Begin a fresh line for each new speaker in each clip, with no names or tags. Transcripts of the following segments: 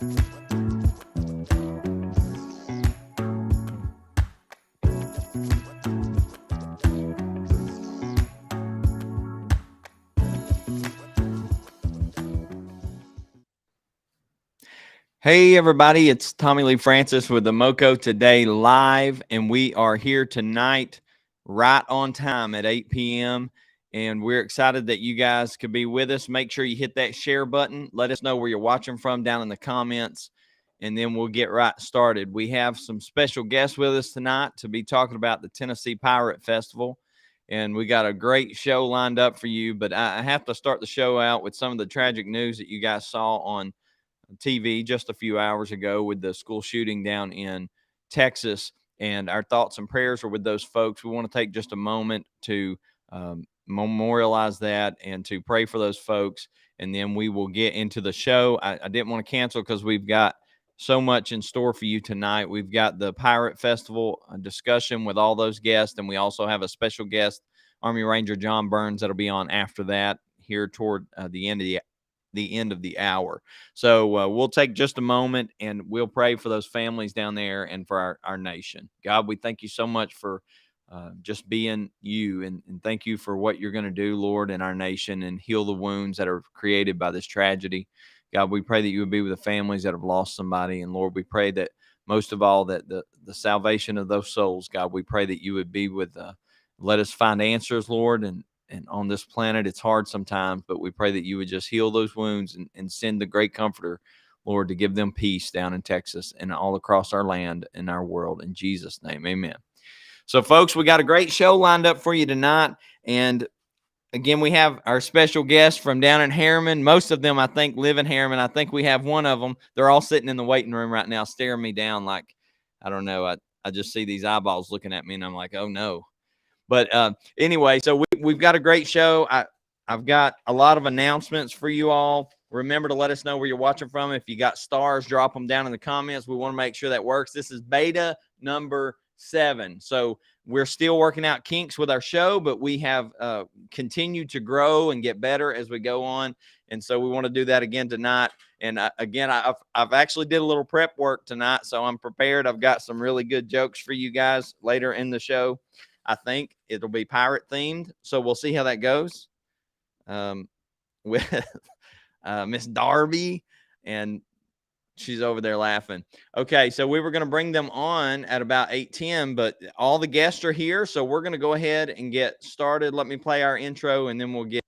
Hey, everybody, it's Tommy Lee Francis with the MoCo Today Live, and we are here tonight right on time at 8 p.m., and we're excited that you guys could be with us. Make sure you hit that share button. Let us know where you're watching from down in the comments, and then we'll get right started. We have some special guests with us tonight to be talking about the Tennessee Pirate Festival, and we got a great show lined up for you, but I have to start the show out with some of the tragic news that you guys saw on TV just a few hours ago with the school shooting down in Texas, and our thoughts and prayers are with those folks. We want to take just a moment to memorialize that and to pray for those folks, and then we will get into the show. I didn't want to cancel because we've got so much in store for you tonight. We've got the Pirate Festival discussion with all those guests, and we also have a special guest, Army Ranger John Burns, that'll be on after that here toward the end of the hour. So we'll take just a moment and we'll pray for those families down there and for our nation. God, we thank you so much for just being you, and thank you for what you're going to do, Lord, in our nation and heal the wounds that are created by this tragedy. God, we pray that you would be with the families that have lost somebody. And Lord, we pray that most of all that the salvation of those souls, God, we pray that you would be with, let us find answers, Lord, and on this planet, it's hard sometimes, but we pray that you would just heal those wounds and send the great comforter, Lord, to give them peace down in Texas and all across our land and our world. In Jesus' name, amen. So, folks, we got a great show lined up for you tonight. And again, we have our special guests from down in Harriman. Most of them, I think, live in Harriman. I think we have one of them. They're all sitting in the waiting room right now, staring me down like, I don't know. I just see these eyeballs looking at me, and I'm like, oh, no. But anyway, so we've got a great show. I've got a lot of announcements for you all. Remember to let us know where you're watching from. If you got stars, drop them down in the comments. We want to make sure that works. This is beta number 7. So we're still working out kinks with our show, but we have continued to grow and get better as we go on. And so we want to do that again tonight. And again, I've actually did a little prep work tonight, so I'm prepared. I've got some really good jokes for you guys later in the show. I think it'll be pirate themed, so we'll see how that goes with Miss Darby, and she's over there laughing. Okay, so we were going to bring them on at about 8:10, but all the guests are here, so we're going to go ahead and get started. Let me play our intro, and then we'll get.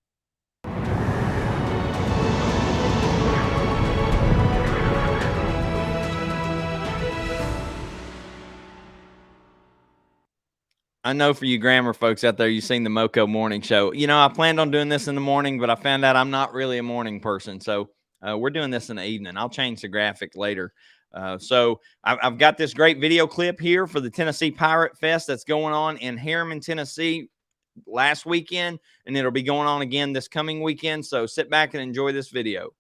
I know for you grammar folks out there, you've seen the MoCo morning show. You know, I planned on doing this in the morning, but I found out I'm not really a morning person. So we're doing this in the evening. I'll change the graphic later. So I've got this great video clip here for the Tennessee Pirate Fest that's going on in Harriman, Tennessee last weekend, and it'll be going on again this coming weekend. So sit back and enjoy this video.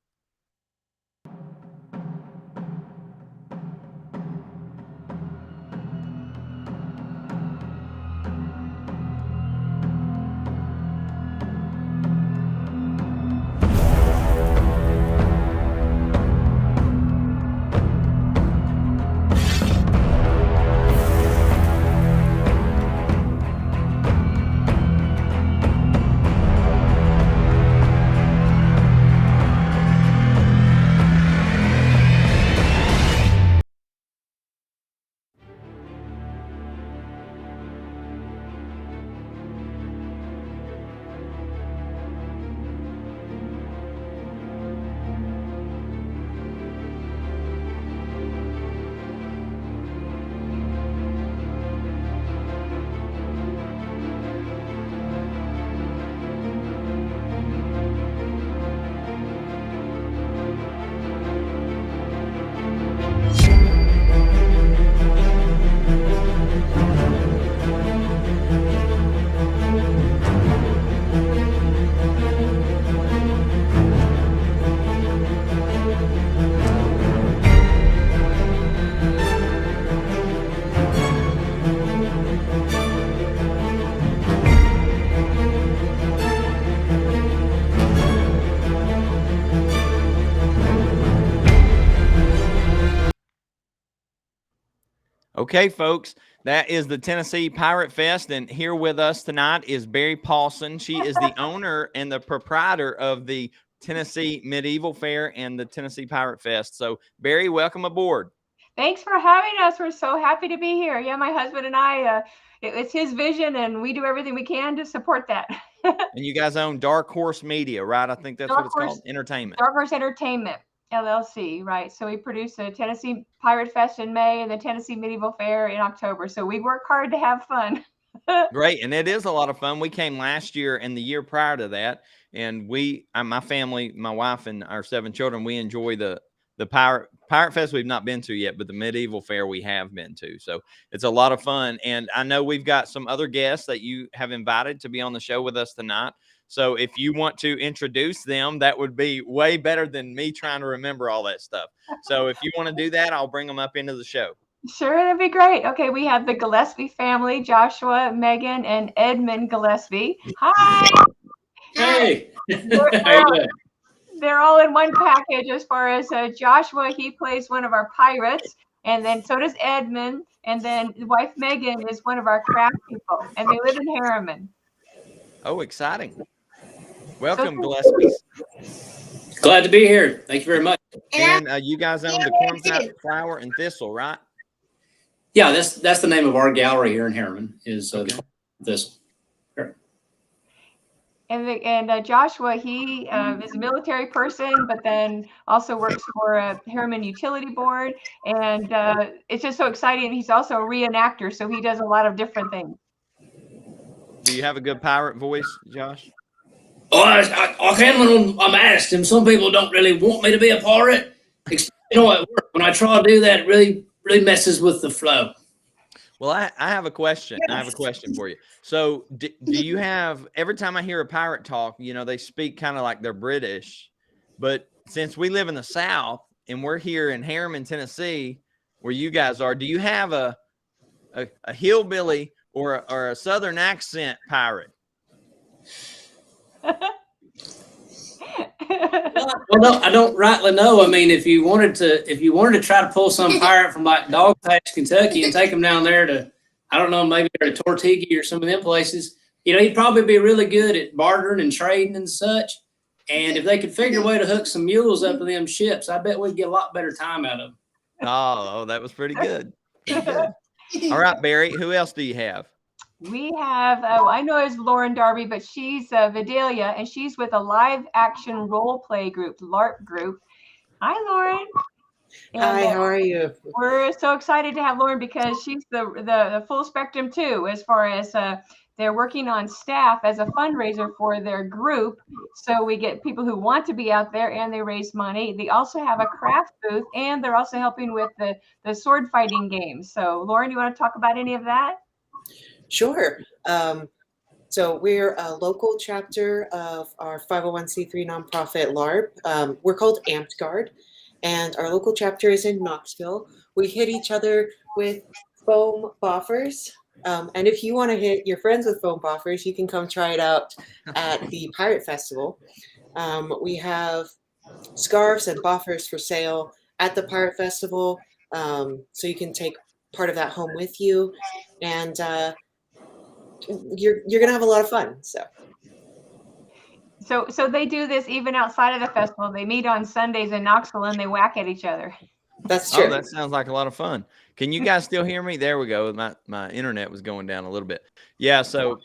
Okay, folks, that is the Tennessee Pirate Fest, and here with us tonight is Barrie Paulson. She is the owner and the proprietor of the Tennessee Medieval Fair and the Tennessee Pirate Fest. So, Barrie, welcome aboard.
Thanks for having us. We're so happy to be here. Yeah, my husband and I, it's his vision, and we do everything we can to support that.
And you guys own Dark Horse Media, right? I think that's what it's called, entertainment.
Dark Horse Entertainment, LLC, right? So we produce the Tennessee Pirate Fest in May and the Tennessee Medieval Fair in October. So we work hard to have fun.
Great, and it is a lot of fun. We came last year and the year prior to that, and my family, my wife, and our 7 children, we enjoy the Pirate Fest. We've not been to yet, but the Medieval Fair we have been to. So it's a lot of fun, and I know we've got some other guests that you have invited to be on the show with us tonight. So if you want to introduce them, that would be way better than me trying to remember all that stuff. So if you want to do that, I'll bring them up into the show.
Sure, that'd be great. Okay, we have the Gillespie family, Joshua, Megan, and Edmund Gillespie. Hi.
Hey.
They're all in one package as far as Joshua, he plays one of our pirates, and then so does Edmund, and then wife Megan is one of our craft people, and they live in Harriman.
Oh, exciting. Welcome, Gillespie.
Glad to be here. Thank you very much.
And you guys own the Cornflower, Flower, and Thistle, right?
Yeah, that's the name of our gallery here in Harriman is this.
And Joshua, he is a military person, but then also works for Harriman Utility Board, and it's just so exciting. He's also a reenactor, so he does a lot of different things.
Do you have a good pirate voice, Josh?
Oh, I can when I'm asked, and some people don't really want me to be a pirate. You know, at work, when I try to do that, it really messes with the flow.
Well, I have a question. I have a question for you. So do you have, every time I hear a pirate talk, you know, they speak kind of like they're British, but since we live in the South and we're here in Harriman, Tennessee, where you guys are, do you have a hillbilly or a Southern accent pirate?
Well, no, I don't rightly know. I mean, if you wanted to try to pull some pirate from like Dogpatch, Kentucky, and take him down there to, I don't know, maybe to Tortuga or some of them places, you know, he'd probably be really good at bartering and trading and such. And if they could figure a way to hook some mules up to them ships, I bet we'd get a lot better time out of them.
Oh, that was pretty good. Pretty good. All right, Barrie, who else do you have?
We have, I know it's Lauren Darby, but she's Vidalia, and she's with a live action role play group, LARP group. Hi, Lauren.
And, hi, how are you?
We're so excited to have Lauren because she's the full spectrum too, as far as they're working on staff as a fundraiser for their group. So we get people who want to be out there and they raise money. They also have a craft booth and they're also helping with the sword fighting games. So Lauren, you want to talk about any of that?
Sure. So we're a local chapter of our 501c3 nonprofit LARP. We're called Amped Guard, and our local chapter is in Knoxville. We hit each other with foam boffers. And if you want to hit your friends with foam boffers, you can come try it out at the Pirate Festival. We have scarves and boffers for sale at the Pirate Festival, so you can take part of that home with you. And you're gonna have a lot of fun.
So they do this even outside of the festival. They meet on Sundays in Knoxville and they whack at each other.
That's true.
Oh, that sounds like a lot of fun. Can you guys still hear me? There we go. My internet was going down a little bit. Yeah. So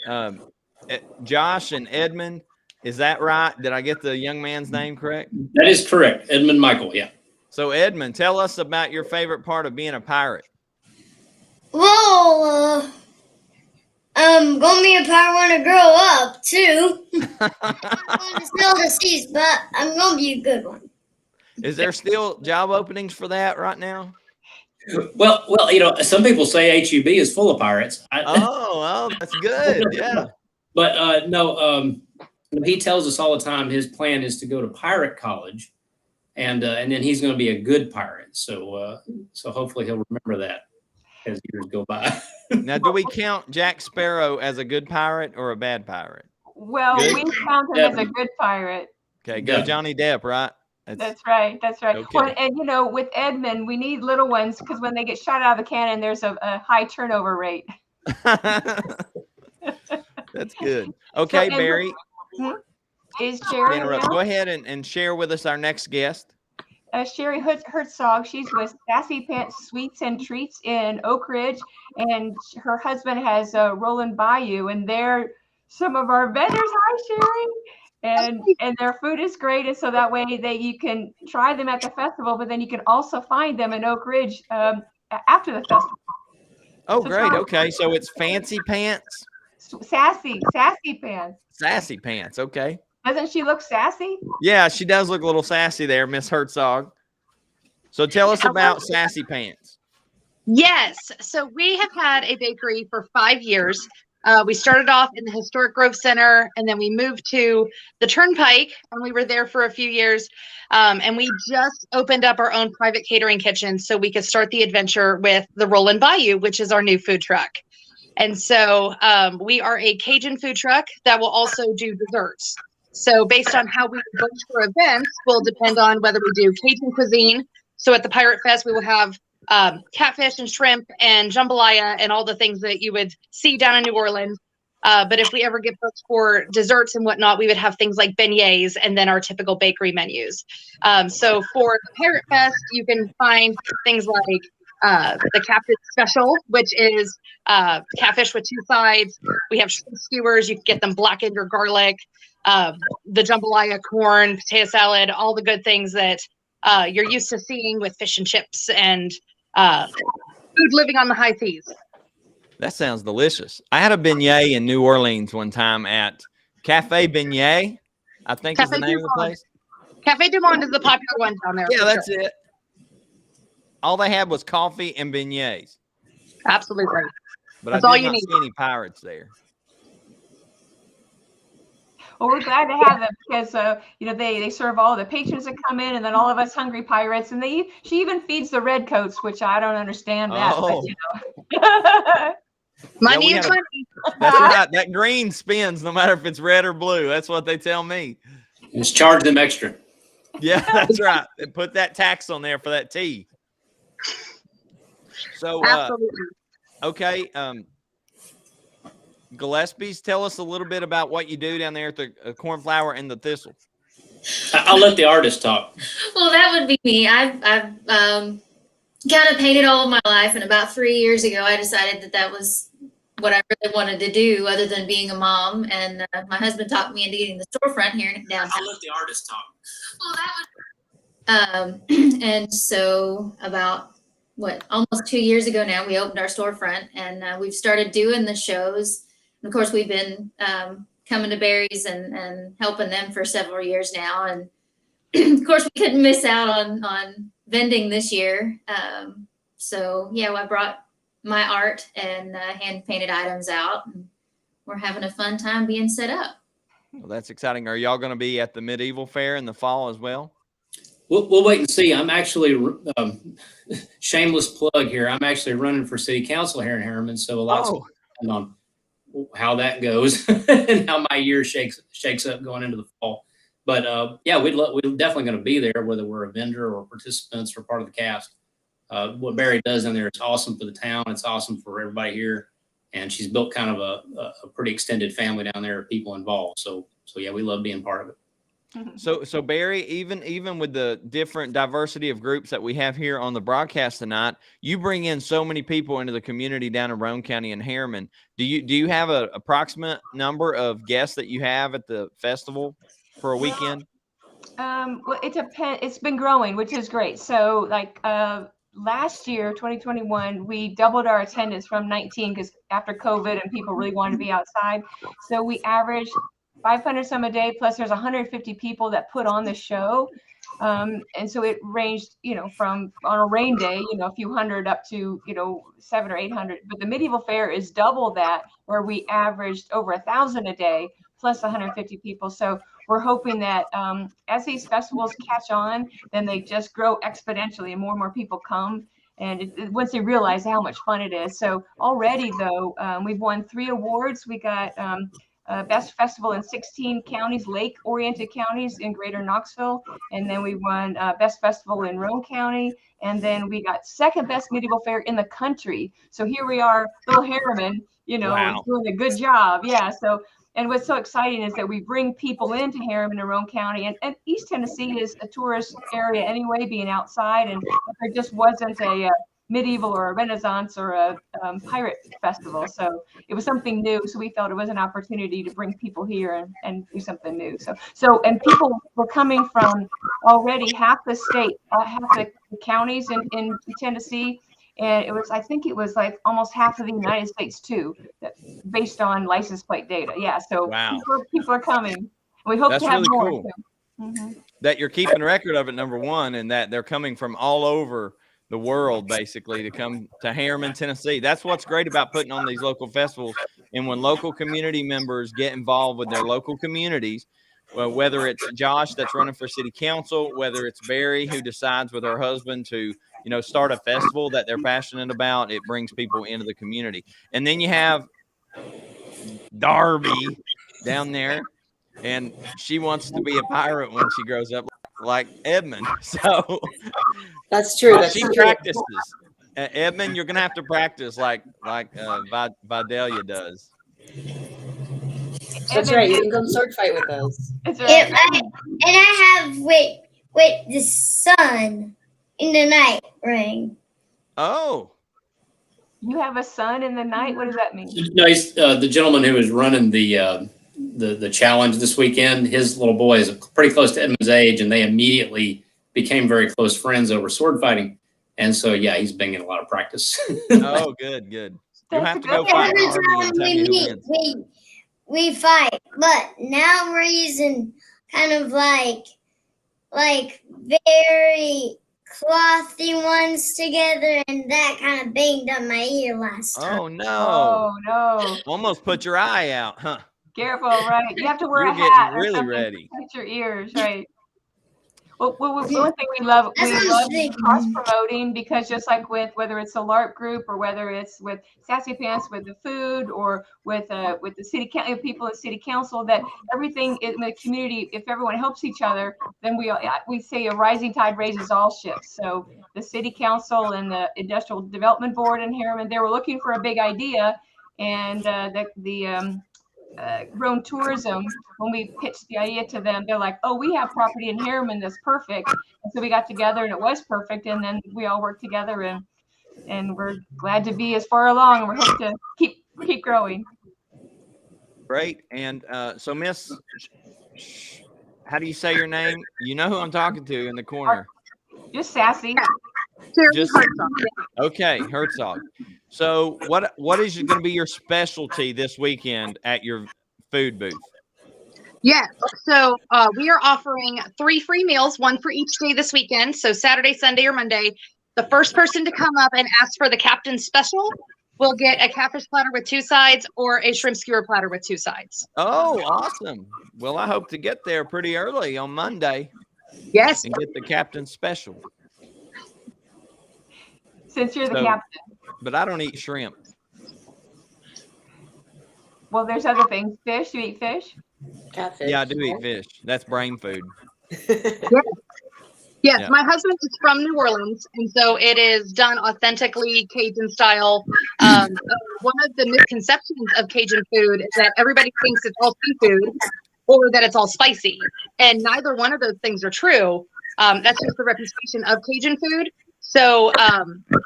Josh and Edmund, is that right? Did I get the young man's name correct?
That is correct. Edmund Michael. Yeah.
So Edmund, tell us about your favorite part of being a pirate.
Well, I'm gonna be a pirate when I grow up too. I'm going to sail the seas, but I'm gonna be a good one.
Is there still job openings for that right now?
Well, you know, some people say HUB is full of pirates.
Oh, that's good. Yeah.
But no, he tells us all the time his plan is to go to pirate college, and then he's going to be a good pirate. So hopefully he'll remember that as years go by.
Now, do we count Jack Sparrow as a good pirate or a bad pirate?
Well, we count him as a good pirate.
Okay, go Johnny Depp, right?
That's right. That's right.
Okay.
Well, and with Edmund, we need little ones because when they get shot out of the cannon, there's a high turnover rate.
That's good. Okay,
and
Barrie.
Is Sherry
Interrupt.
around?
Go ahead and share with us our next guest.
Sherry Herzog. She's with Sassy Pants Sweets and Treats in Oak Ridge, and her husband has Roland Bayou, and they're some of our vendors. Hi, Sherry. And their food is great, and so that way you can try them at the festival, but then you can also find them in Oak Ridge after the festival.
Oh, great. Okay, so it's Fancy Pants.
Sassy Pants.
Sassy Pants. Okay.
Doesn't she look sassy?
Yeah, she does look a little sassy there, Miss Herzog. So tell us about Sassy Pants.
Yes. So we have had a bakery for 5 years. We started off in the Historic Grove Center, and then we moved to the Turnpike, and we were there for a few years. And we just opened up our own private catering kitchen so we could start the adventure with the Roland Bayou, which is our new food truck. And so we are a Cajun food truck that will also do desserts. So based on how we book for events will depend on whether we do Cajun cuisine. So at the Pirate Fest, we will have catfish and shrimp and jambalaya and all the things that you would see down in New Orleans. But if we ever get booked for desserts and whatnot, we would have things like beignets and then our typical bakery menus. So for the Pirate Fest, you can find things like the Catfish Special, which is catfish with 2 sides. We have shrimp skewers. You can get them blackened or garlic. The jambalaya, corn, potato salad, all the good things that you're used to seeing with fish and chips and food living on the high seas.
That sounds delicious. I had a beignet in New Orleans one time at Cafe Beignet, I think is the name of the place.
Cafe Du Monde is the popular one down there.
Yeah, that's it. All they had was coffee and beignets.
Absolutely.
But
That's
I
all
did
you
not
need.
see any pirates there.
Well, we're glad to have them because they serve all the patrons that come in, and then all of us hungry pirates. And she even feeds the redcoats, which I don't understand that.
Oh.
But,
Money
Yeah,
is money.
That's right. That green spins no matter if it's red or blue. That's what they tell me.
Just charge them extra.
Yeah, that's right. They put that tax on there for that tea. So,
Absolutely.
okay. Gillespie's, tell us a little bit about what you do down there at the Cornflower and the Thistle.
I'll let the artist talk.
Well, that would be me. I've kind of painted all of my life, and about 3 years ago, I decided that was what I really wanted to do, other than being a mom. And my husband talked me into getting the storefront here downtown.
I'll let the artist talk.
Well, that would. And so about almost 2 years ago now, we opened our storefront, and we've started doing the shows. And of course, we've been coming to Barrie's and helping them for several years now. And of course, we couldn't miss out on vending this year. So yeah, I brought my art and hand painted items out, and we're having a fun time being set up.
Well, that's exciting. Are y'all going to be at the Medieval Fair in the fall as well?
We'll wait and see. I'm actually shameless plug here. I'm actually running for city council here in Harriman, so a lot's depend on how that goes and how my year shakes up going into the fall. But yeah, we're definitely going to be there, whether we're a vendor or participants or part of the cast. What Barrie does in there is awesome for the town. It's awesome for everybody here, and she's built kind of a pretty extended family down there of people involved. So yeah, we love being part of it.
So Barrie, even with the different diversity of groups that we have here on the broadcast tonight, you bring in so many people into the community down in Roane County and Harriman. Do you have an approximate number of guests that you have at the festival for a weekend?
Well, it depends. It's been growing, which is great. So like last year, 2021, we doubled our attendance from 19 because after COVID and people really wanted to be outside. So we averaged 500 some a day, plus there's 150 people that put on the show. And so it ranged, from on a rain day, a few hundred up to, 700 or 800. But the Medieval Fair is double that, where we averaged over 1,000 a day, plus 150 people. So we're hoping that as these festivals catch on, then they just grow exponentially and more people come. And once they realize how much fun it is. So already, though, we've won 3 awards. We got best festival in 16 counties, lake-oriented counties in Greater Knoxville. And then we won best festival in Roane County. And then we got second best medieval fair in the country. So here we are, little Harriman,
Wow.
doing a good job. Yeah. So, and what's so exciting is that we bring people into Harriman and Roane County, and East Tennessee is a tourist area anyway, being outside, and there just wasn't a medieval or a Renaissance or a pirate festival. So it was something new. So we felt it was an opportunity to bring people here and do something new. And people were coming from already half the state, half the counties in Tennessee. And I think it was like almost half of the United States too, based on license plate data. Yeah. So
wow.
people are coming. We hope
That's
to have
really
more.
cool.
Mm-hmm.
That you're keeping record of it, number one, and that they're coming from all over the world basically to come to Harriman, Tennessee. That's what's great about putting on these local festivals. And when local community members get involved with their local communities, well, whether it's Josh that's running for city council, whether it's Barrie who decides with her husband to, start a festival that they're passionate about, it brings people into the community. And then you have Darby down there, and she wants to be a pirate when she grows up, like Edmund. So
That's true. That's
she
true.
practices. Edmund, you're gonna have to practice like Vidalia does.
That's right. You can come sword fight with us.
That's
Yeah,
right.
I have with the sun in the night ring.
Oh,
You have a son in the night. What does that mean?
No, he's, the gentleman who is running the challenge this weekend, his little boy is pretty close to Edmund's age, and they immediately became very close friends over sword fighting. And so, yeah, he's been getting a lot of practice.
oh, good. You'll have to go fight
Every
Darby and
time
tell
we
me who
meet,
wins.
we fight, but now we're using kind of like very clothy ones together, and that kind of banged up my ear last time.
Oh no!
Oh no!
Almost put your eye out, huh?
Careful, right? You have to wear
You're
a
getting
hat or
really
something
ready.
to protect your ears, right? Well, one thing we love
That's what I was thinking.
cross promoting, because just like with whether it's a LARP group or whether it's with Sassy Pants with the food or with the city people at city council, that everything in the community, if everyone helps each other, then we say a rising tide raises all ships. So the city council and the industrial development board in Harriman, they were looking for a big idea, and the Roane Tourism, when we pitched the idea to them, they're like, oh, we have property in Harriman that's perfect. And so we got together and it was perfect. And then we all worked together, and we're glad to be as far along, and we hope to keep growing.
Great. And so, Miss, how do you say your name? You know who I'm talking to in the corner.
Just Sassy.
Just okay, Herzog. So what is going to be your specialty this weekend at your food booth?
Yes. So we are offering 3 free meals, 1 for each day this weekend. So Saturday, Sunday, or Monday. The first person to come up and ask for the captain's special will get a catfish platter with 2 sides or a shrimp skewer platter with 2 sides.
Oh, awesome. Well, I hope to get there pretty early on Monday.
Yes.
And get the captain's special.
Since you're the captain.
But I don't eat shrimp.
Well, there's other things. Fish. You eat fish?
Catfish.
Yeah, I do eat fish. That's brain food.
Yes,
Yeah.
my husband is from New Orleans, and so it is done authentically Cajun style. One of the misconceptions of Cajun food is that everybody thinks it's all seafood or that it's all spicy, and neither one of those things are true. That's just the reputation of Cajun food. So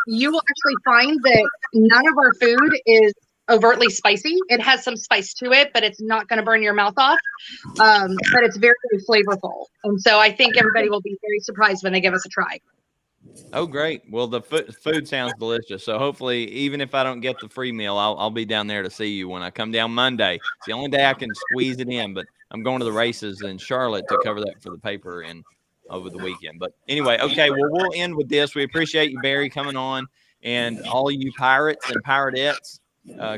you will actually find that none of our food is overtly spicy. It has some spice to it, but it's not going to burn your mouth off. But it's very, very flavorful. And so I think everybody will be very surprised when they give us a try.
Oh, great. Well, the food sounds delicious. So hopefully, even if I don't get the free meal, I'll be down there to see you when I come down Monday. It's the only day I can squeeze it in, but I'm going to the races in Charlotte to cover that for the paper and over the weekend. But anyway, okay, well, we'll end with this. We appreciate you, Barrie, coming on, and all you pirates and piratettes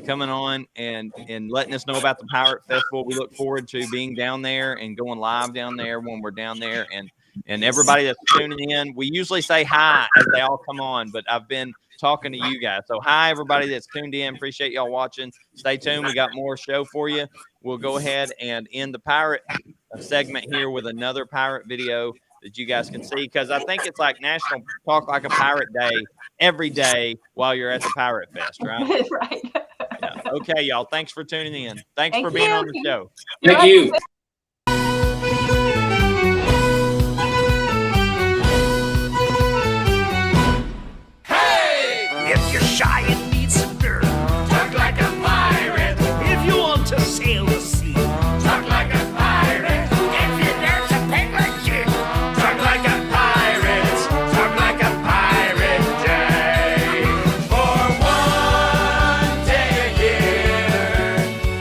coming on and letting us know about the Pirate Festival. We look forward to being down there and going live down there when we're down there. And And everybody that's tuning in, we usually say hi as they all come on, but I've been talking to you guys. So hi, everybody that's tuned in. Appreciate y'all watching. Stay tuned. We got more show for you. We'll go ahead and end the pirate segment here with another pirate video that you guys can see, because I think it's like National Talk Like a Pirate Day every day while you're at the Pirate Fest, right?
Right.
Yeah. Okay, y'all. Thanks for tuning in. Thanks
Thank
for being
you.
on the show.
Thank you.
If you're shy and need some dirt, talk like a pirate. If you want to sail the sea, talk like a pirate. If you dare to pay like you, talk like a pirate. Talk like a pirate day. For one day a year,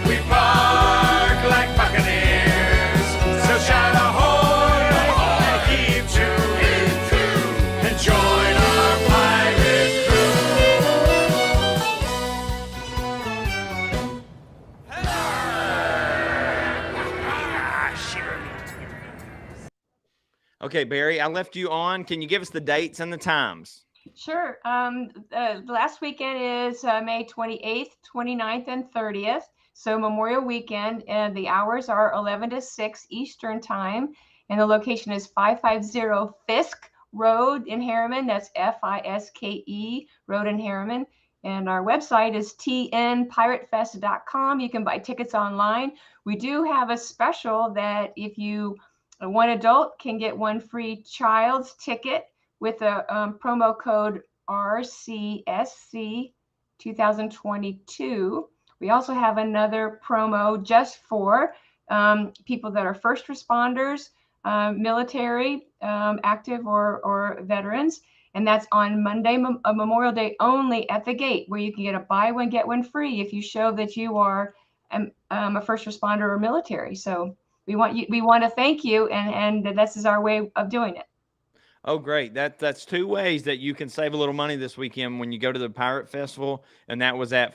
we bark like buccaneers. So shout ahoy, ahoy, heave to, and join our pirate crew.
Okay, Barry, I left you on. Can you give us the dates and the times?
Sure. The last weekend is May 28th, 29th, and 30th. So Memorial Weekend, and the hours are 11 to 6 Eastern Time. And the location is 550 Fisk Road in Harriman. That's Fiske Road in Harriman. And our website is tnpiratefest.com. You can buy tickets online. We do have a special that if you, one adult can get one free child's ticket with a promo code RCSC 2022. We also have another promo just for people that are first responders, military, active or veterans. And that's on Monday, Memorial Day only at the gate, where you can get a buy one, get one free if you show that you are a first responder or military. So we want to thank you, and this is our way of doing it.
Oh, great. That's two ways that you can save a little money this weekend when you go to the Pirate Festival. And that was at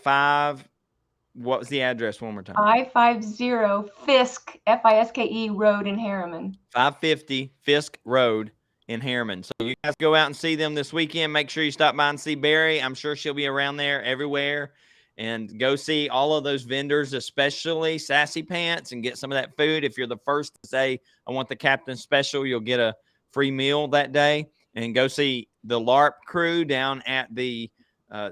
what was the address one more time?
550 Fisk, Fiske Road in Harriman.
550 Fisk Road in Harriman. So you guys go out and see them this weekend. Make sure you stop by and see Barry. I'm sure she'll be around there everywhere. And go see all of those vendors, especially Sassy Pants, and get some of that food. If you're the first to say, I want the Captain Special, you'll get a free meal that day. And go see the LARP crew down at the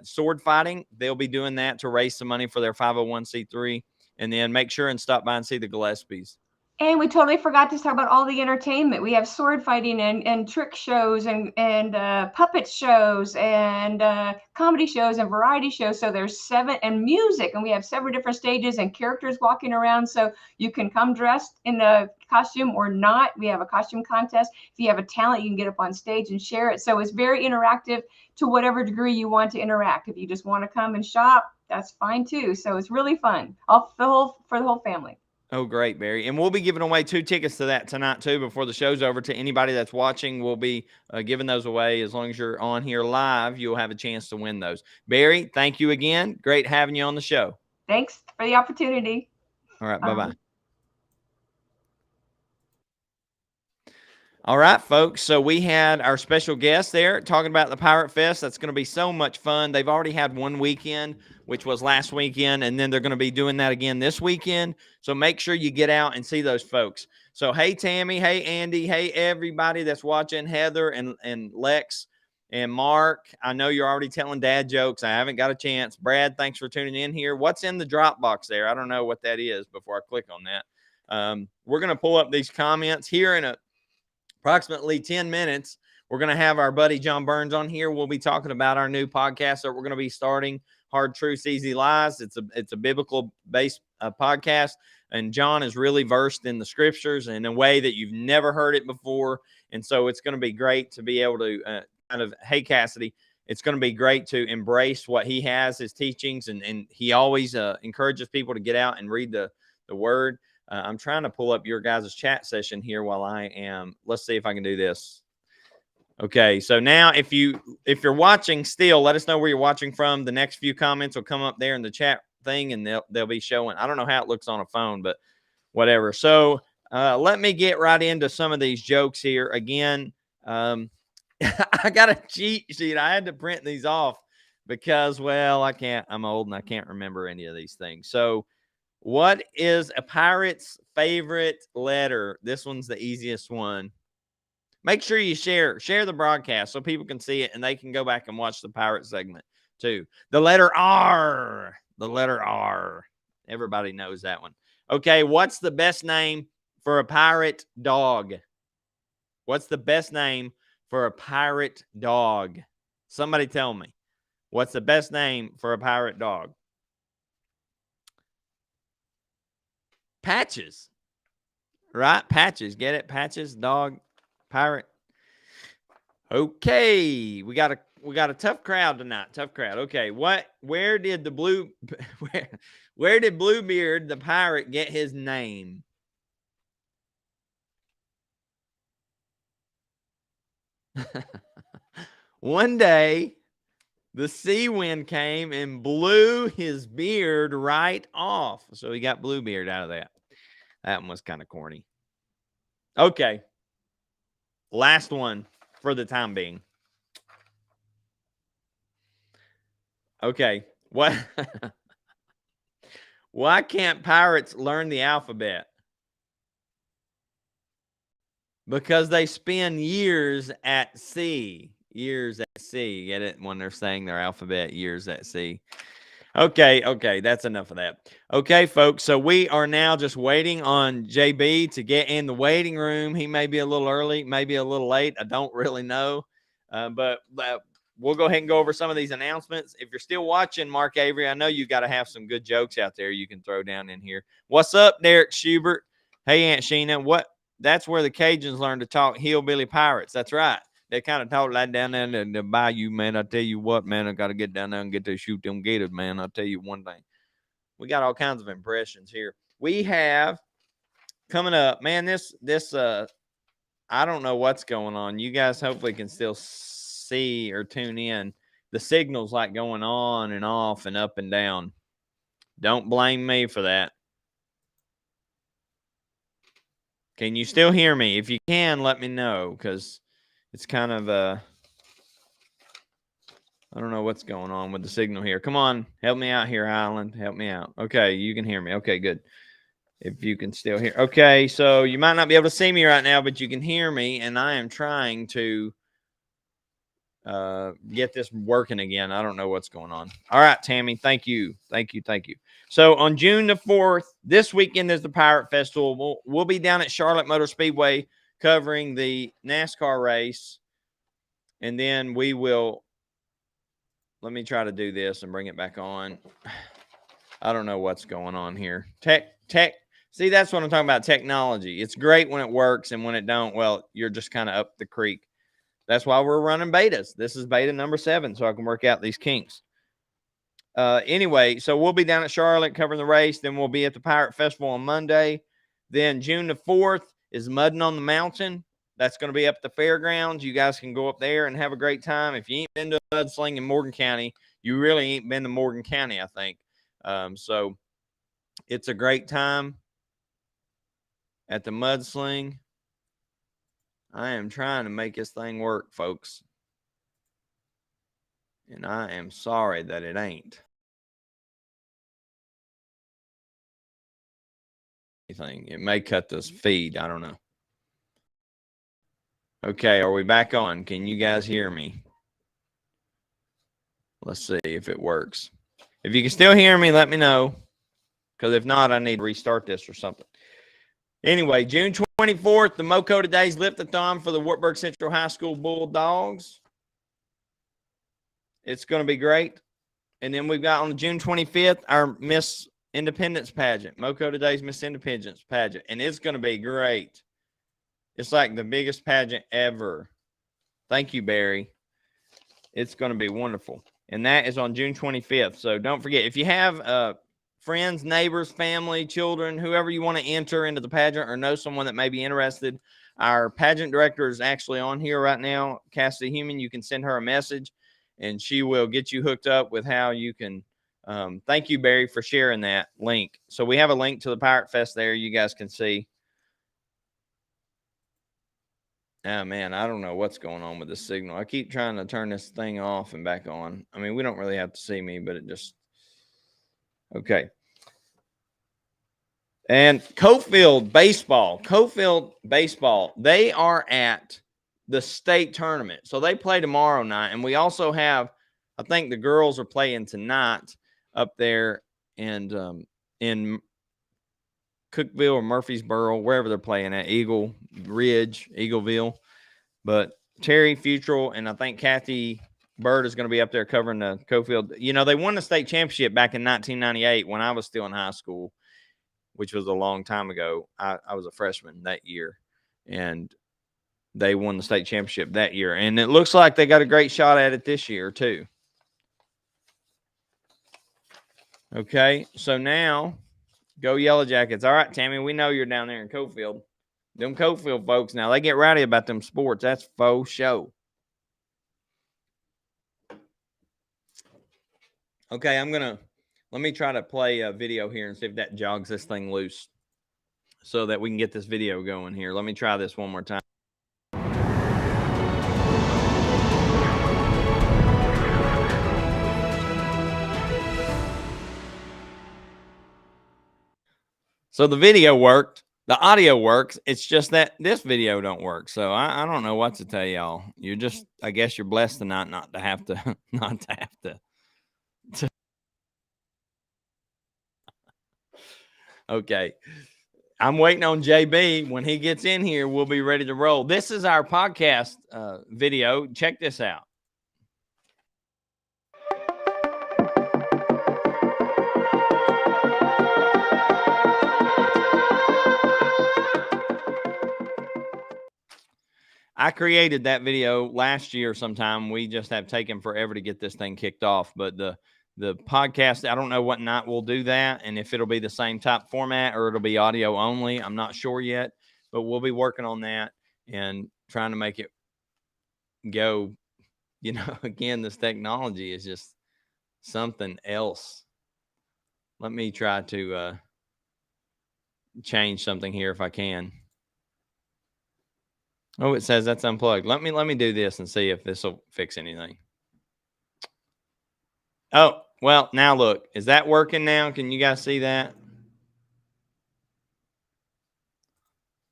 sword fighting. They'll be doing that to raise some money for their 501c3. And then make sure and stop by and see the Gillespies.
And we totally forgot to talk about all the entertainment. We have sword fighting and trick shows and puppet shows and comedy shows and variety shows. So there's 7, and music, and we have 7 different stages and characters walking around. So you can come dressed in a costume or not. We have a costume contest. If you have a talent, you can get up on stage and share it. So it's very interactive to whatever degree you want to interact. If you just want to come and shop, that's fine too. So it's really fun, for the whole family.
Oh, great, Barry. And we'll be giving away 2 tickets to that tonight, too, before the show's over. To anybody that's watching, we'll be giving those away. As long as you're on here live, you'll have a chance to win those. Barry, thank you again. Great having you on the show.
Thanks for the opportunity.
All right, bye-bye. All right, folks. So we had our special guest there talking about the Pirate Fest. That's going to be so much fun. They've already had one weekend, which was last weekend, and then they're going to be doing that again this weekend. So make sure you get out and see those folks. So, hey, Tammy. Hey, Andy. Hey, everybody that's watching. Heather and Lex and Mark. I know you're already telling dad jokes. I haven't got a chance. Brad, thanks for tuning in here. What's in the Dropbox there? I don't know what that is before I click on that. We're going to pull up these comments here in approximately 10 minutes. We're going to have our buddy John Burns on here. We'll be talking about our new podcast that we're going to be starting, Hard Truths, Easy Lies. It's a biblical-based podcast, and John is really versed in the scriptures in a way that you've never heard it before. And so it's going to be great to be able to hey, Cassidy, it's going to be great to embrace what he has, his teachings, and he always encourages people to get out and read the word. I'm trying to pull up your guys' chat session here while I am. Let's see if I can do this. Okay, so now if you're watching still, let us know where you're watching from. The next few comments will come up there in the chat thing, and they'll be showing. I don't know how it looks on a phone, but whatever. So Let me get right into some of these jokes here. Again, I got a cheat sheet. I had to print these off because, well, I'm old and I can't remember any of these things. So, what is a pirate's favorite letter? This one's the easiest one. Make sure you share the broadcast so people can see it and they can go back and watch the pirate segment too. The letter R. The letter R. Everybody knows that one. Okay, what's the best name for a pirate dog? What's the best name for a pirate dog? Somebody tell me. What's the best name for a pirate dog? Patches. Right? Patches. Get it? Patches, dog, pirate. Okay. We got a tough crowd tonight. Tough crowd. Okay. Where did Bluebeard the pirate get his name? One day, the sea wind came and blew his beard right off. So he got Bluebeard out of that. That one was kind of corny. Okay. Last one for the time being. Okay. What? Why can't pirates learn the alphabet? Because they spend years at sea. Years at sea. Get it? When they're saying their alphabet, years at sea. Okay, that's enough of that. Okay, folks, so we are now just waiting on JB to get in the waiting room. He may be a little early, maybe a little late. I don't really know, but we'll go ahead and go over some of these announcements. If you're still watching, Mark Avery, I know you got to have some good jokes out there you can throw down in here. What's up, Derek Schubert? Hey, Aunt Sheena, that's where the Cajuns learn to talk hillbilly pirates. That's right. They kind of talk like down there in the bayou, man. I tell you what, man, I got to get down there and get to shoot them gators, man. I'll tell you one thing. We got all kinds of impressions here. We have coming up, man, this I don't know what's going on. You guys hopefully can still see or tune in. The signal's like going on and off and up and down. Don't blame me for that. Can you still hear me? If you can, let me know, because it's kind of I don't know what's going on with the signal here. Come on, help me out here, Highland. Help me out. Okay, you can hear me. Okay, good. If you can still hear. Okay, so you might not be able to see me right now, but you can hear me, and I am trying to get this working again. I don't know what's going on. All right, Tammy, thank you. So on June the 4th, this weekend is the Pirate Festival. We'll be down at Charlotte Motor Speedway covering the NASCAR race, and then we will, let me try to do this and bring it back on. I don't know what's going on here. See, that's what I'm talking about, technology. It's great when it works, and when it don't, well, you're just kind of up the creek. That's why we're running betas. This is beta number 7, so I can work out these kinks. Anyway, so we'll be down at Charlotte covering the race. Then we'll be at the Pirate Festival on Monday. Then June the 4th is Mudding on the Mountain. That's going to be up at the fairgrounds. You guys can go up there and have a great time. If you ain't been to mudsling in Morgan County, you really ain't been to Morgan County, I think. So it's a great time at the mudsling. I am trying to make this thing work, folks. And I am sorry that it ain't. It may cut this feed. I don't know. Okay, are we back on? Can you guys hear me? Let's see if it works. If you can still hear me, let me know. Because if not, I need to restart this or something. Anyway, June 24th, the MoCo Today's Lift-a-thon for the Wartburg Central High School Bulldogs. It's going to be great. And then we've got on June 25th, our Miss Independence pageant, MoCo Today's Miss Independence pageant. And it's going to be great. It's like the biggest pageant ever. Thank you, Barry. It's going to be wonderful. And that is on June 25th. So don't forget, if you have friends, neighbors, family, children, whoever you want to enter into the pageant or know someone that may be interested, our pageant director is actually on here right now, Cassidy Human. You can send her a message, and she will get you hooked up with how you can. Thank you, Barry, for sharing that link. So we have a link to the Pirate Fest there. You guys can see. Oh, man, I don't know what's going on with the signal. I keep trying to turn this thing off and back on. I mean, we don't really have to see me, but it just... Okay. And Cofield baseball, they are at the state tournament. So they play tomorrow night. And we also have, I think the girls are playing tonight up there in Cookville or Murfreesboro, wherever they're playing at, Eagleville. But Terry Futrell and I think Kathy Bird is going to be up there covering the Cofield. You know, they won the state championship back in 1998 when I was still in high school, which was a long time ago. I was a freshman that year, and they won the state championship that year. And it looks like they got a great shot at it this year, too. Okay, so now, go Yellow Jackets. All right, Tammy, we know you're down there in Cofield. Them Cofield folks, now, they get rowdy about them sports. That's faux show. Okay, let me try to play a video here and see if that jogs this thing loose so that we can get this video going here. Let me try this one more time. So the video worked. The audio works. It's just that this video don't work. So I don't know what to tell y'all. You're just, I guess you're blessed tonight not to have to, Okay. I'm waiting on JB. When he gets in here, we'll be ready to roll. This is our podcast video. Check this out. I created that video last year sometime. We just have taken forever to get this thing kicked off. But the podcast, I don't know what night we'll do that and if it'll be the same type format or it'll be audio only. I'm not sure yet, but we'll be working on that and trying to make it go. You know, again, this technology is just something else. Let me try to change something here if I can. Oh, it says that's unplugged. Let me do this and see if this will fix anything. Oh, well, now look. Is that working now? Can you guys see that?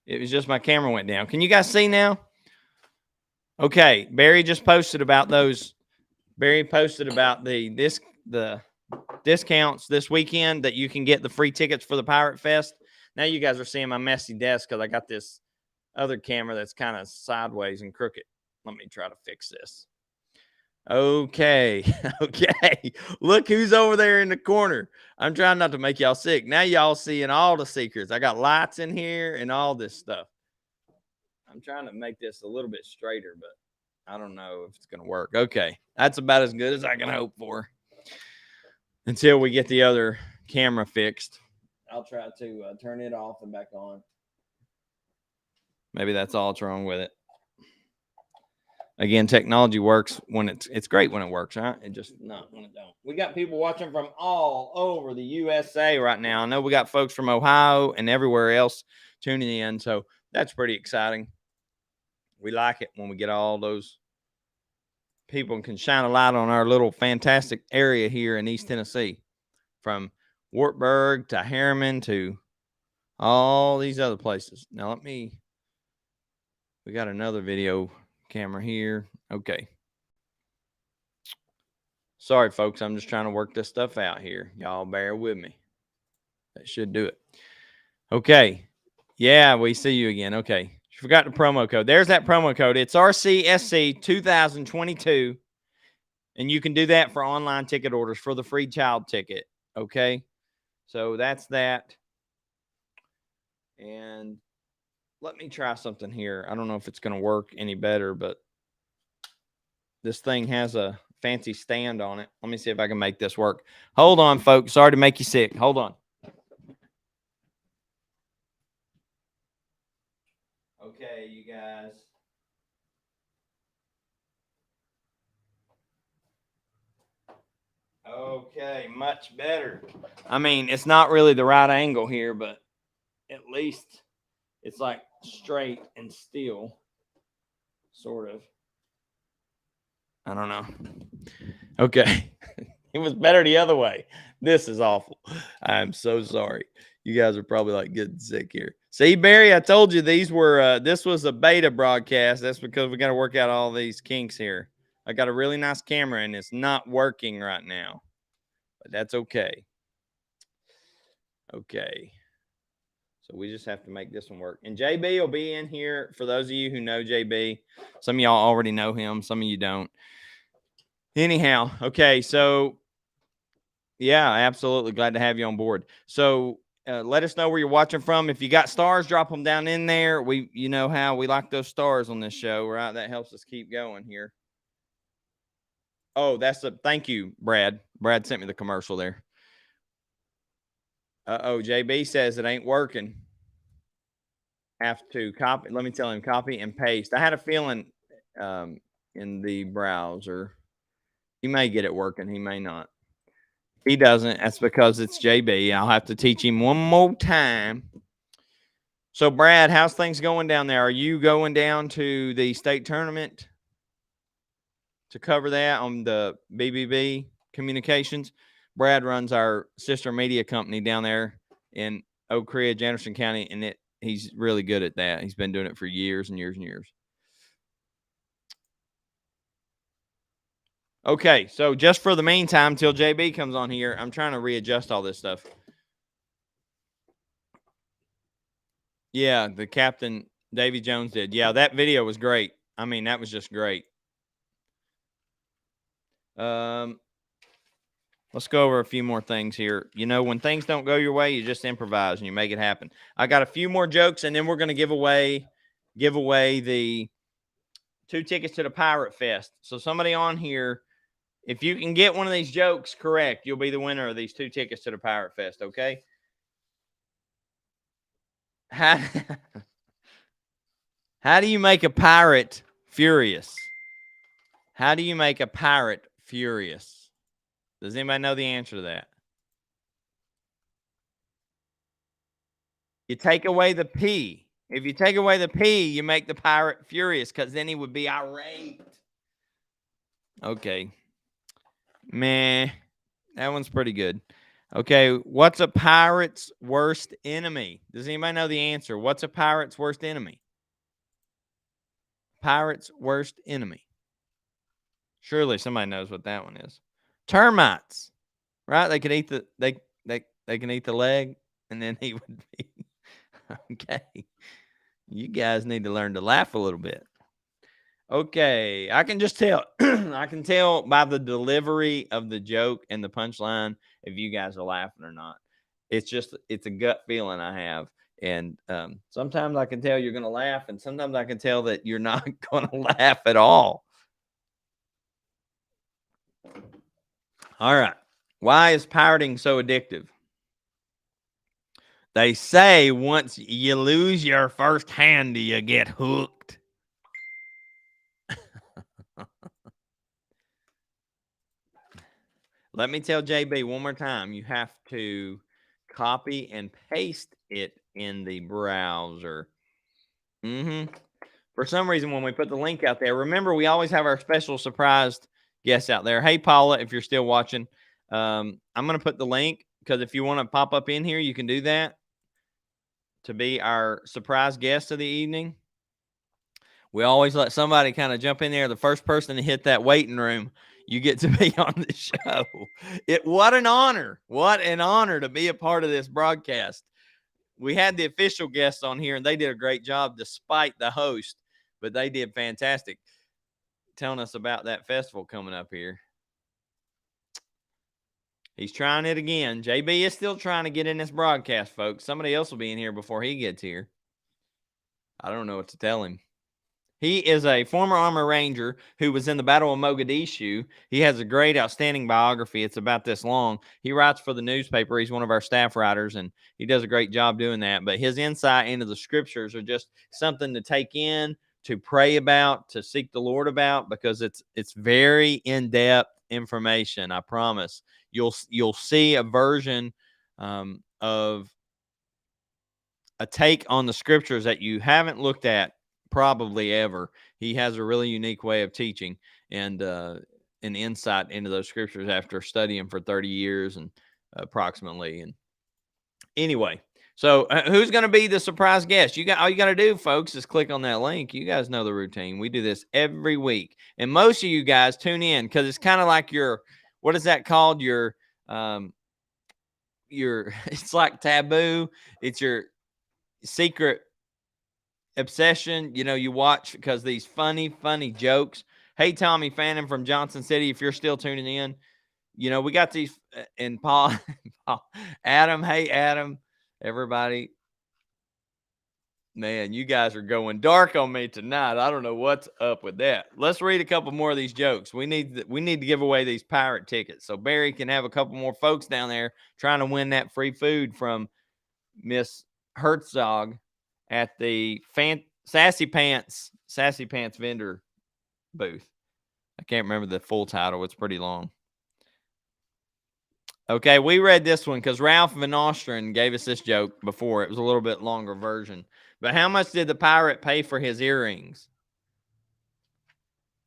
It was just my camera went down. Can you guys see now? Okay, Barry just posted about those. Barry posted about the discounts this weekend that you can get the free tickets for the Pirate Fest. Now you guys are seeing my messy desk because I got this other camera that's kind of sideways and crooked. Let me try to fix this. Okay. Okay. Look who's over there in the corner. I'm trying not to make y'all sick. Now y'all seeing all the secrets. I got lights in here and all this stuff. I'm trying to make this a little bit straighter, but I don't know if it's going to work. Okay. That's about as good as I can hope for until we get the other camera fixed. I'll try to turn it off and back on. Maybe that's all that's wrong with it. Again, technology works when it's great when it works, right? It just not when it don't. We got people watching from all over the USA right now. I know we got folks from Ohio and everywhere else tuning in, so that's pretty exciting. We like it when we get all those people and can shine a light on our little fantastic area here in East Tennessee, from Wartburg to Harriman to all these other places. Now we got another video camera here. Okay. Sorry, folks. I'm just trying to work this stuff out here. Y'all bear with me. That should do it. Okay. Yeah, we see you again. Okay. You forgot the promo code. There's that promo code. It's RCSC 2022. And you can do that for online ticket orders for the free child ticket. Okay. So that's that. And let me try something here. I don't know if it's going to work any better, but this thing has a fancy stand on it. Let me see if I can make this work. Hold on, folks. Sorry to make you sick. Hold on. Okay, you guys. Okay, much better. I mean, it's not really the right angle here, but at least it's like straight and still. Sort of. I don't know. Okay. It was better the other way. This is awful. I'm so sorry. You guys are probably like getting sick here. See, Barry, I told you these were this was a beta broadcast. That's because we got to work out all these kinks here. I got a really nice camera and it's not working right now. But that's okay. Okay. So we just have to make this one work. And JB will be in here for those of you who know JB. Some of y'all already know him. Some of you don't. Anyhow, okay. So, yeah, absolutely. Glad to have you on board. So let us know where you're watching from. If you got stars, drop them down in there. You know how we like those stars on this show, right? That helps us keep going here. Oh, thank you, Brad. Brad sent me the commercial there. JB says it ain't working. Have to copy. Let me tell him, copy and paste. I had a feeling in the browser. He may get it working. He may not. He doesn't. That's because it's JB. I'll have to teach him one more time. So, Brad, how's things going down there? Are you going down to the state tournament to cover that on the BBB Communications? Brad runs our sister media company down there in Oak Ridge, Anderson County, and he's really good at that. He's been doing it for years and years and years. Okay, so just for the meantime, till JB comes on here, I'm trying to readjust all this stuff. Yeah, the captain, Davy Jones, did. Yeah, that video was great. I mean, that was just great. Let's go over a few more things here. You know, when things don't go your way, you just improvise and you make it happen. I got a few more jokes, and then we're going to give away the 2 tickets to the Pirate Fest. So somebody on here, if you can get one of these jokes correct, you'll be the winner of these 2 tickets to the Pirate Fest, okay? How do you make a pirate furious? How do you make a pirate furious? Does anybody know the answer to that? You take away the P. If you take away the P, you make the pirate furious because then he would be irate. Okay. Meh. That one's pretty good. Okay. What's a pirate's worst enemy? Does anybody know the answer? What's a pirate's worst enemy? Pirate's worst enemy. Surely somebody knows what that one is. Termites. Right? They could eat they can eat the leg and then he would be okay. You guys need to learn to laugh a little bit. Okay, I can just tell. I can tell by the delivery of the joke and the punchline if you guys are laughing or not. It's a gut feeling I have. And sometimes I can tell you're going to laugh, and sometimes I can tell that you're not going to laugh at all. All right. Why is pirating so addictive? They say once you lose your first hand, you get hooked. Let me tell JB one more time. You have to copy and paste it in the browser. For some reason, when we put the link out there, remember, we always have our special surprised guests out there. Hey, Paula, if you're still watching, I'm going to put the link because if you want to pop up in here, you can do that to be our surprise guest of the evening. We always let somebody kind of jump in there. The first person to hit that waiting room, you get to be on the show. What an honor. What an honor to be a part of this broadcast. We had the official guests on here, and they did a great job despite the host, but they did fantastic telling us about that festival coming up here. He's trying it again. JB is still trying to get in this broadcast, folks. Somebody else will be in here before he gets here. I don't know what to tell him. He is a former Army Ranger who was in the Battle of Mogadishu. He has a great, outstanding biography. It's about this long. He writes for the newspaper. He's one of our staff writers, and he does a great job doing that. But his insight into the scriptures are just something to take in, to pray about, to seek the Lord about, because it's very in-depth information. I promise. You'll see a version of a take on the scriptures that you haven't looked at probably ever. He has a really unique way of teaching and an insight into those scriptures after studying for 30 years and approximately. And anyway, so who's going to be the surprise guest? All you got to do, folks, is click on that link. You guys know the routine. We do this every week, and most of you guys tune in because it's kind of like what is that called? Your it's like taboo. It's your secret obsession. You watch because these funny jokes. Hey, Tommy Fannin from Johnson City, if you're still tuning in, we got these, and Paul, Adam. Hey, Adam, everybody. Man, you guys are going dark on me tonight. I don't know what's up with that. Let's read a couple more of these jokes. We need to give away these pirate tickets so Barry can have a couple more folks down there trying to win that free food from Miss Herzog at the Sassy Pants vendor booth. I can't remember the full title. It's pretty long. Okay, we read this one because Ralph Van Ostrin gave us this joke before. It was a little bit longer version. But how much did the pirate pay for his earrings?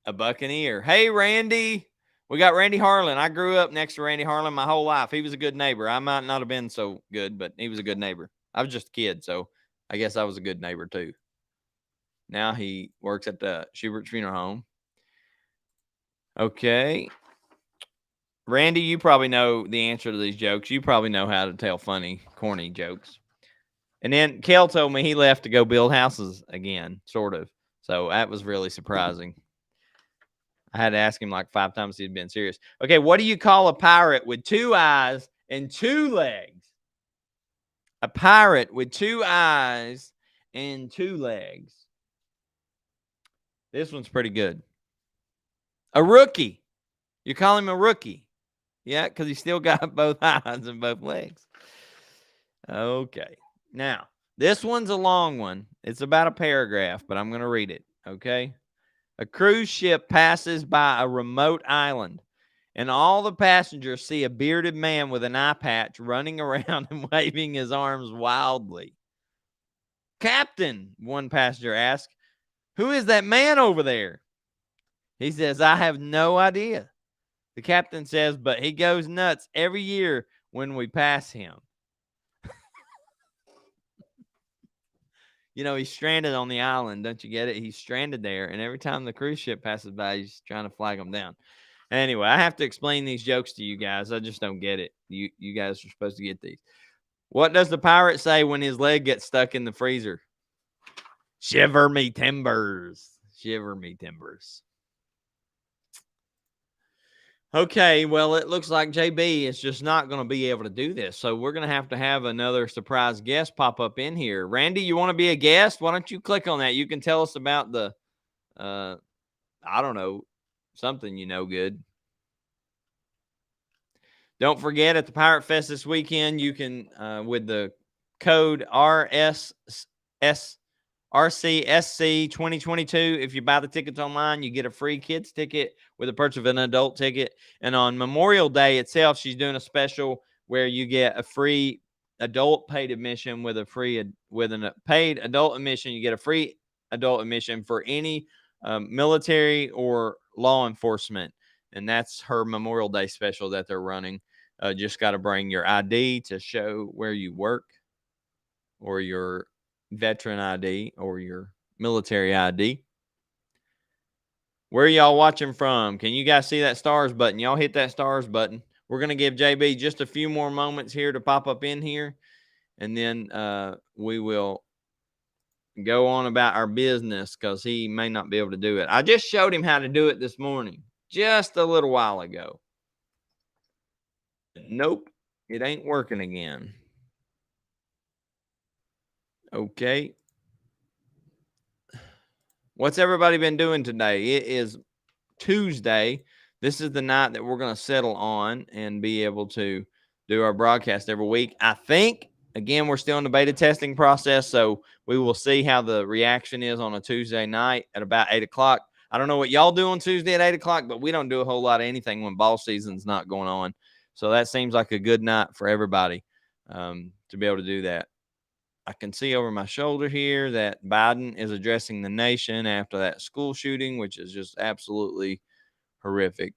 $1 an ear. Hey, Randy. We got Randy Harlan. I grew up next to Randy Harlan my whole life. He was a good neighbor. I might not have been so good, but he was a good neighbor. I was just a kid, so I guess I was a good neighbor too. Now he works at the Schubert's Funeral Home. Okay. Randy, you probably know the answer to these jokes. You probably know how to tell funny, corny jokes. And then Kel told me he left to go build houses again, sort of. So that was really surprising. I had to ask him like 5 times if he'd been serious. Okay, what do you call a pirate with 2 eyes and 2 legs? A pirate with 2 eyes and 2 legs. This one's pretty good. A rookie. You call him a rookie. Yeah, because he's still got both eyes and both legs. Okay. Now, this one's a long one. It's about a paragraph, but I'm going to read it, okay? A cruise ship passes by a remote island, and all the passengers see a bearded man with an eye patch running around and waving his arms wildly. Captain, one passenger asks, who is that man over there? He says, I have no idea. The captain says, but he goes nuts every year when we pass him. He's stranded on the island. Don't you get it? He's stranded there. And every time the cruise ship passes by, he's trying to flag him down. Anyway, I have to explain these jokes to you guys. I just don't get it. You guys are supposed to get these. What does the pirate say when his leg gets stuck in the freezer? Shiver me timbers. Shiver me timbers. Okay, well, it looks like JB is just not going to be able to do this. So we're going to have another surprise guest pop up in here. Randy, you want to be a guest? Why don't you click on that? You can tell us about the, I don't know, something good. Don't forget, at the Pirate Fest this weekend, you can, with the code RCSC 2022. If you buy the tickets online, you get a free kids ticket with a purchase of an adult ticket. And on Memorial Day itself, she's doing a special where you get a free adult paid admission with a paid adult admission. You get a free adult admission for any military or law enforcement. And that's her Memorial Day special that they're running. Just got to bring your ID to show where you work, or your veteran ID, or your military ID. Where are y'all watching from? Can you guys see that stars button? Y'all hit that stars button. We're going to give JB just a few more moments here to pop up in here, and then we will go on about our business because he may not be able to do it. I just showed him how to do it this morning, just a little while ago. Nope, it ain't working again. Okay. What's everybody been doing today? It is Tuesday. This is the night that we're going to settle on and be able to do our broadcast every week. I think, again, we're still in the beta testing process, so we will see how the reaction is on a Tuesday night at about 8 o'clock. I don't know what y'all do on Tuesday at 8 o'clock, but we don't do a whole lot of anything when ball season's not going on. So that seems like a good night for everybody to be able to do that. I can see over my shoulder here that Biden is addressing the nation after that school shooting, which is just absolutely horrific.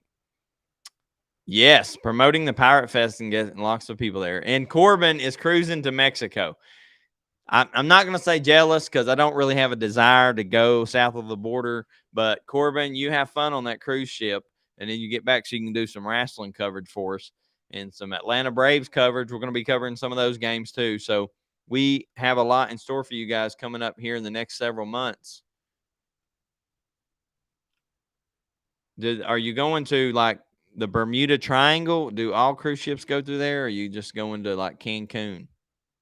Yes, promoting the Pirate Fest and getting lots of people there. And Corbin is cruising to Mexico. I'm not going to say jealous because I don't really have a desire to go south of the border. But Corbin, you have fun on that cruise ship, and then you get back so you can do some wrestling coverage for us and some Atlanta Braves coverage. We're going to be covering some of those games too. So we have a lot in store for you guys coming up here in the next several months. Are you going to like the Bermuda Triangle? Do all cruise ships go through there? Or are you just going to like Cancun?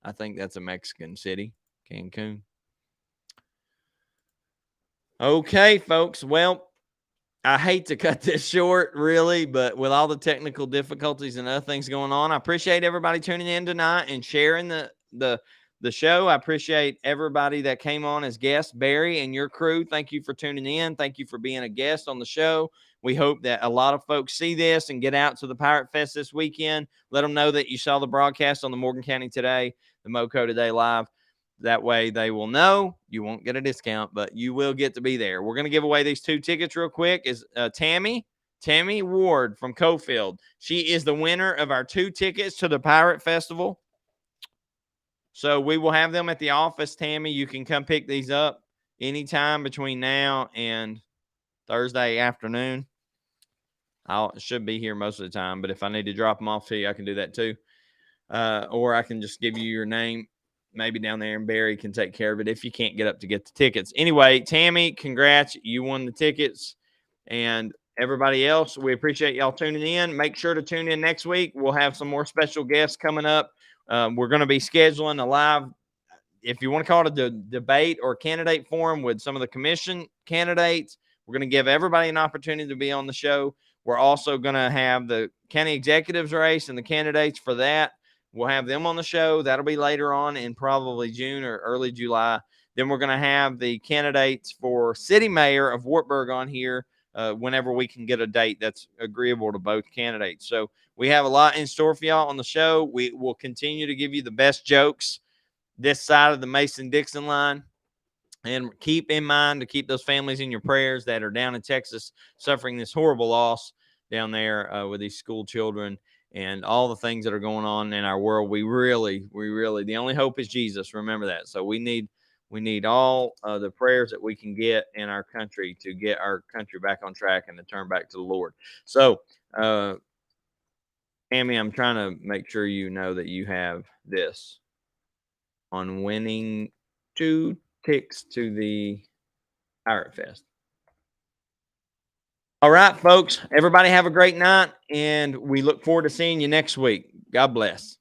I think that's a Mexican city, Cancun. Okay, folks. Well, I hate to cut this short, really, but with all the technical difficulties and other things going on, I appreciate everybody tuning in tonight and sharing the show. I appreciate everybody that came on as guests. Barry and your crew, thank you for tuning in. Thank you for being a guest on the show. We hope that a lot of folks see this and get out to the Pirate Fest this weekend. Let them know that you saw the broadcast on the Morgan County Today, the MoCo Today Live. That way they will know. You won't get a discount, but you will get to be there. We're going to give away these 2 tickets real quick. Is Tammy Ward from Cofield. She is the winner of our 2 tickets to the Pirate Festival. So we will have them at the office, Tammy. You can come pick these up anytime between now and Thursday afternoon. I should be here most of the time, but if I need to drop them off to you, I can do that too. Or I can just give you your name, maybe down there, and Barry can take care of it if you can't get up to get the tickets. Anyway, Tammy, congrats. You won the tickets. And everybody else, we appreciate y'all tuning in. Make sure to tune in next week. We'll have some more special guests coming up. We're going to be scheduling a live, if you want to call it a debate or candidate forum with some of the commission candidates. We're going to give everybody an opportunity to be on the show. We're also going to have the county executives race and the candidates for that. We'll have them on the show. That'll be later on in probably June or early July. Then we're going to have the candidates for city mayor of Wartburg on here whenever we can get a date that's agreeable to both candidates. So we have a lot in store for y'all on the show. We will continue to give you the best jokes this side of the Mason-Dixon line. And keep in mind to keep those families in your prayers that are down in Texas suffering this horrible loss down there with these school children and all the things that are going on in our world. We really, the only hope is Jesus. Remember that. So we need all the prayers that we can get in our country to get our country back on track and to turn back to the Lord. So, Tammy, I'm trying to make sure you know that you have this on winning 2 tickets to the Pirate Fest. All right, folks. Everybody have a great night, and we look forward to seeing you next week. God bless.